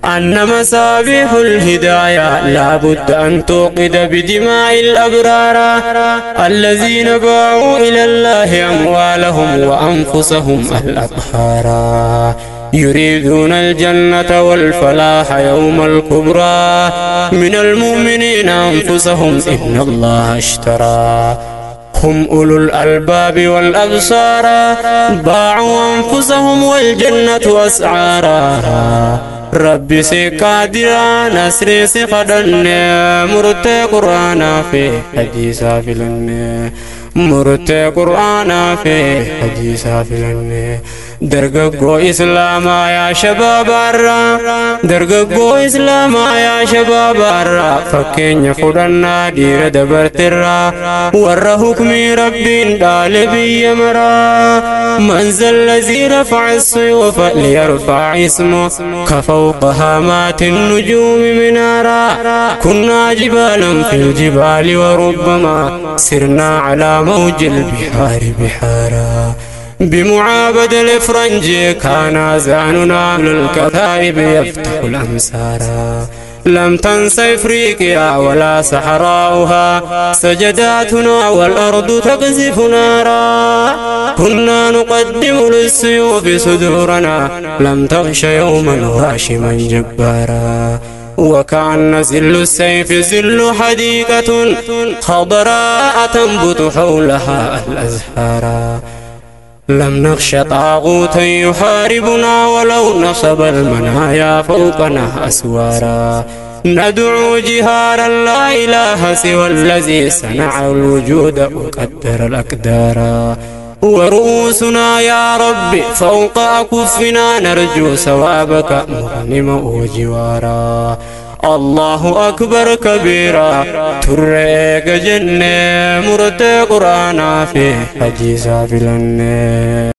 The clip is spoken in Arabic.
أن مصابيح الهداية لا بد أن توقد بدماء الأبرار الذين باعوا إلى الله أموالهم وأنفسهم الأطهار يريدون الجنة والفلاح يوم الكبرى من المؤمنين أنفسهم إن الله اشترى هم أولو الألباب والأبصار باعوا أنفسهم والجنة أسعارا ربي سيقادرا نسري سيقدن مرتي قرآن في حديثا فلن مرتي قرآن في حديثا فلن درقو إسلام يا شباب الرا درقو إسلام يا شباب الرا فكين يفضلنا دير دبرت الرا ور حكم ربي طالبي يمرا منزل الذي رفع السيوف ليرفع اسمه كفوق هامات النجوم منارا كنا جبالا في الجبال وربما سرنا على موج البحار بحارا بمعابد الإفرنج كان زاننا للكتائب يفتح الأمسارا لم تنس إفريقيا ولا صحراؤها سجداتنا والأرض تقذف نارا كنا نقدم للسيوف صدورنا لم تغش يوما غاشما جبارا وكأن زل السيف زل حديقة خضراء تنبت حولها الأزهار لم نخش طاغوتا يحاربنا ولو نصب المنايا فوقنا أسوارا ندعو جهارا لا إله سوى الذي صنع الوجود وقدر الأقدار ورؤوسنا يا رب فوق أكفنا نرجو ثوابك مغنم وجوارا الله أكبر كبيرا تريك جنة مرتي قرآن في حديثا فلن